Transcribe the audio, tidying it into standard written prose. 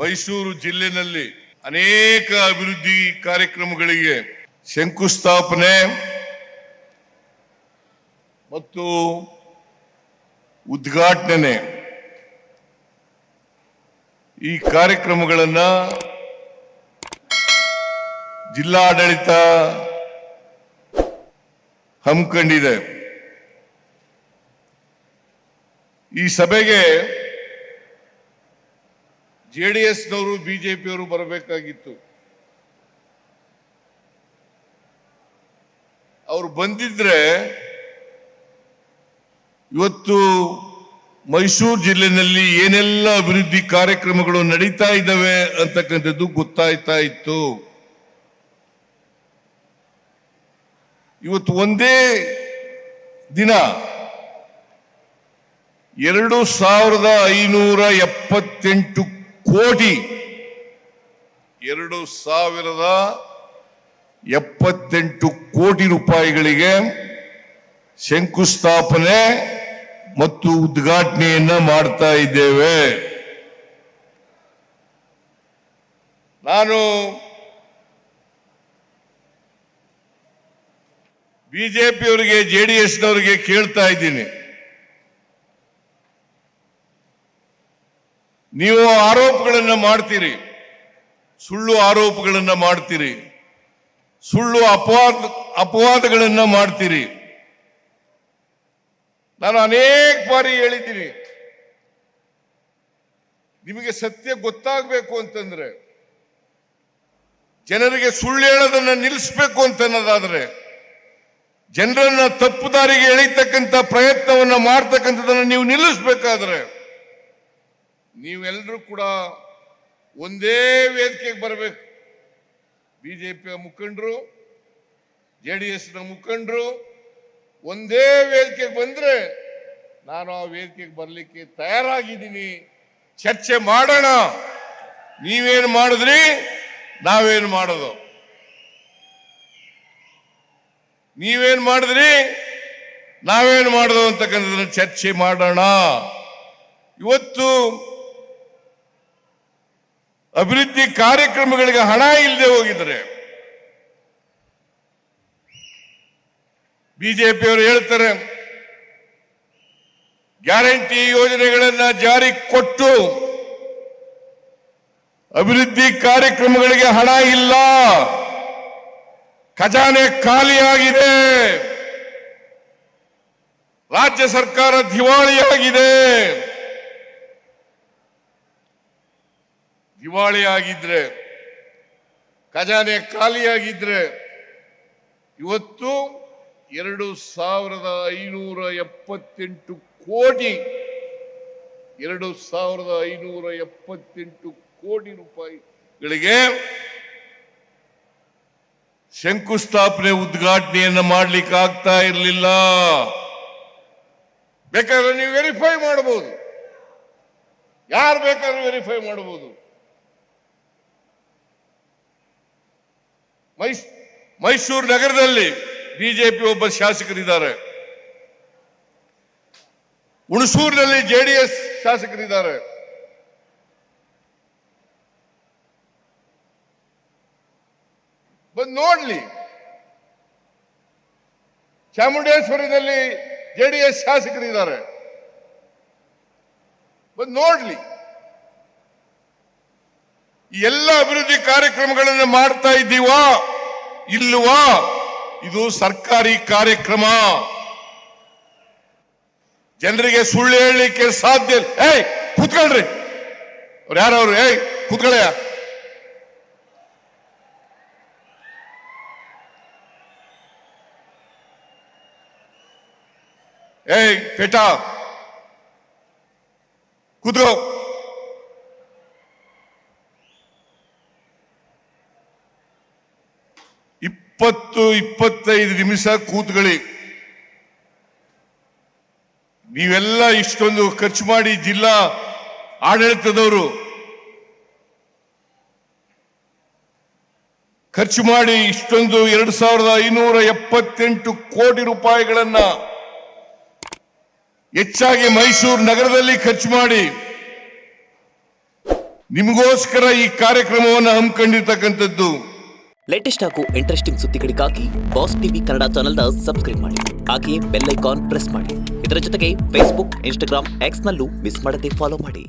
ಮೈಸೂರು ಜಿಲ್ಲೆಯಲ್ಲಿ ಅನೇಕ ಅಭಿವೃದ್ಧಿ ಕಾರ್ಯಕ್ರಮಗಳಿಗೆ ಶಂಕುಸ್ಥಾಪನೆ ಮತ್ತು ಉದ್ಘಾಟನೆ ಈ ಕಾರ್ಯಕ್ರಮಗಳನ್ನು ಜಿಲ್ಲಾಡಳಿತ ಹಮ್ಮಿಕೊಂಡಿದೆ. ಈ ಸಭೆಗೆ ಜೆಡಿಎಸ್ನವರು ಬಿಜೆಪಿಯವರು ಬರಬೇಕಾಗಿತ್ತು. ಅವರು ಬಂದಿದ್ರೆ ಇವತ್ತು ಮೈಸೂರು ಜಿಲ್ಲೆಯಲ್ಲಿ ಏನೆಲ್ಲ ಅಭಿವೃದ್ಧಿ ಕಾರ್ಯಕ್ರಮಗಳು ನಡೀತಾ ಇದ್ದಾವೆ ಅಂತಕ್ಕಂಥದ್ದು ಗೊತ್ತಾಯ್ತಾ ಇತ್ತು. ಇವತ್ತು ಒಂದೇ ದಿನ 2578 ಕೋಟಿ 2078 ಕೋಟಿ ರೂಪಾಯಿಗಳಿಗೆ ಶಂಕುಸ್ಥಾಪನೆ ಮತ್ತು ಉದ್ಘಾಟನೆಯನ್ನ ಮಾಡ್ತಾ ಇದ್ದೇವೆ. ನಾನು ಬಿಜೆಪಿಯವರಿಗೆ ಜೆಡಿಎಸ್ನವರಿಗೆ ಕೇಳ್ತಾ ಇದ್ದೀನಿ, ನೀವು ಆರೋಪಗಳನ್ನ ಮಾಡ್ತೀರಿ, ಸುಳ್ಳು ಆರೋಪಗಳನ್ನ ಮಾಡ್ತೀರಿ, ಸುಳ್ಳು ಅಪವಾದಗಳನ್ನ ಮಾಡ್ತೀರಿ. ನಾನು ಅನೇಕ ಬಾರಿ ಹೇಳಿದ್ದೀನಿ, ನಿಮಗೆ ಸತ್ಯ ಗೊತ್ತಾಗಬೇಕು ಅಂತಂದ್ರೆ, ಜನರಿಗೆ ಸುಳ್ಳು ಹೇಳೋದನ್ನ ನಿಲ್ಲಿಸಬೇಕು ಅಂತನ್ನೋದಾದ್ರೆ, ಜನರನ್ನ ತಪ್ಪು ದಾರಿಗೆ ಎಳೀತಕ್ಕಂಥ ಪ್ರಯತ್ನವನ್ನ ಮಾಡ್ತಕ್ಕಂಥದನ್ನ ನೀವು ನಿಲ್ಲಿಸಬೇಕಾದ್ರೆ ನೀವೆಲ್ಲರೂ ಕೂಡ ಒಂದೇ ವೇದಿಕೆಗೆ ಬರಬೇಕು. ಬಿಜೆಪಿಯ ಮುಖಂಡರು, ಜೆಡಿಎಸ್ನ ಮುಖಂಡರು ಒಂದೇ ವೇದಿಕೆಗೆ ಬಂದ್ರೆ ನಾನು ಆ ವೇದಿಕೆಗೆ ಬರಲಿಕ್ಕೆ ತಯಾರಾಗಿದ್ದೀನಿ. ಚರ್ಚೆ ಮಾಡೋಣ. ನೀವೇನು ಮಾಡಿದ್ರಿ, ನಾವೇನು ಮಾಡೋದು, ನೀವೇನು ಮಾಡಿದ್ರಿ, ನಾವೇನು ಮಾಡೋದು ಅಂತಕ್ಕಂಥದ್ದನ್ನ ಚರ್ಚೆ ಮಾಡೋಣ. ಇವತ್ತು ಅಭಿವೃದ್ಧಿ ಕಾರ್ಯಕ್ರಮಗಳಿಗೆ ಹಣ ಇಲ್ಲದೆ ಹೋಗಿದ್ರೆ ಬಿಜೆಪಿಯವರು ಹೇಳ್ತಾರೆ, ಗ್ಯಾರಂಟಿ ಯೋಜನೆಗಳನ್ನ ಜಾರಿ ಕೊಟ್ಟು ಅಭಿವೃದ್ಧಿ ಕಾರ್ಯಕ್ರಮಗಳಿಗೆ ಹಣ ಇಲ್ಲ, ಖಜಾನೆ ಖಾಲಿಯಾಗಿದೆ, ರಾಜ್ಯ ಸರ್ಕಾರ ದಿವಾಳಿಯಾಗಿದೆ. ದಿವಾಳಿಯಾಗಿದ್ರೆ, ಖಜಾನೆ ಖಾಲಿಯಾಗಿದ್ರೆ ಇವತ್ತು 2578 ಕೋಟಿ 2578 ಕೋಟಿ ರೂಪಾಯಿಗಳಿಗೆ ಶಂಕುಸ್ಥಾಪನೆ ಉದ್ಘಾಟನೆಯನ್ನ ಮಾಡ್ಲಿಕ್ಕೆ ಆಗ್ತಾ ಇರಲಿಲ್ಲ. ಬೇಕಾದ್ರೆ ನೀವು ವೆರಿಫೈ ಮಾಡಬಹುದು, ಯಾರು ಬೇಕಾದ್ರೂ ವೆರಿಫೈ ಮಾಡಬಹುದು. ಮೈಸೂರು ನಗರದಲ್ಲಿ ಬಿಜೆಪಿ ಒಬ್ಬ ಶಾಸಕರಿದ್ದಾರೆ, ಹುಣಸೂರಿನಲ್ಲಿ ಜೆಡಿಎಸ್ ಶಾಸಕರಿದ್ದಾರೆ. ಬಂದು ನೋಡ್ಲಿ. ಚಾಮುಂಡೇಶ್ವರಿನಲ್ಲಿ ಜೆಡಿಎಸ್ ಶಾಸಕರಿದ್ದಾರೆ, ಬಂದು ನೋಡ್ಲಿ. ಎಲ್ಲ ಅಭಿವೃದ್ಧಿ ಕಾರ್ಯಕ್ರಮಗಳನ್ನು ಮಾಡ್ತಾ ಇದ್ದೀವಾ ಇಲ್ವಾ? ಇದು ಸರ್ಕಾರಿ ಕಾರ್ಯಕ್ರಮ. ಜನರಿಗೆ ಸುಳ್ಳು ಹೇಳಲಿಕ್ಕೆ ಸಾಧ್ಯ. ಕೂತ್ಕೊಳ್ರಿ, ಅವ್ರು ಯಾರವ್ರು? ಕೂತ್ಕೊಳ್ಳಯ್ಯ. ಪೇಟ ಕೂತ್ಕೋ. ಇಪ್ಪತ್ತು 25 ನಿಮಿಷ ಕೂತ್ಕೊಳ್ಳಿ. ನೀವೆಲ್ಲ ಇಷ್ಟೊಂದು ಖರ್ಚು ಮಾಡಿ, ಜಿಲ್ಲಾ ಆಡಳಿತದವರು ಖರ್ಚು ಮಾಡಿ ಇಷ್ಟೊಂದು 2578 ಕೋಟಿ ರೂಪಾಯಿಗಳನ್ನ ಹೆಚ್ಚಾಗಿ ಮೈಸೂರು ನಗರದಲ್ಲಿ ಖರ್ಚು ಮಾಡಿ ನಿಮಗೋಸ್ಕರ ಈ ಕಾರ್ಯಕ್ರಮವನ್ನು ಹಮ್ಮಿಕೊಂಡಿರ್ತಕ್ಕಂಥದ್ದು. ಲೇಟೆಸ್ಟ್ ಹಾಗೂ ಇಂಟ್ರೆಸ್ಟಿಂಗ್ ಸುದ್ದಿಗಳಿಗಾಗಿ ಬಾಸ್ ಟಿವಿ ಕನ್ನಡ ಚಾನೆಲ್ನ ಸಬ್ಸ್ಕ್ರೈಬ್ ಮಾಡಿ. ಹಾಗೆಯೇ ಬೆಲ್ ಐಕಾನ್ ಪ್ರೆಸ್ ಮಾಡಿ. ಇದರ ಜೊತೆಗೆ ಫೇಸ್ಬುಕ್, ಇನ್ಸ್ಟಾಗ್ರಾಮ್, ಎಕ್ಸ್ನಲ್ಲೂ ಮಿಸ್ ಮಾಡದೆ ಫಾಲೋ ಮಾಡಿ.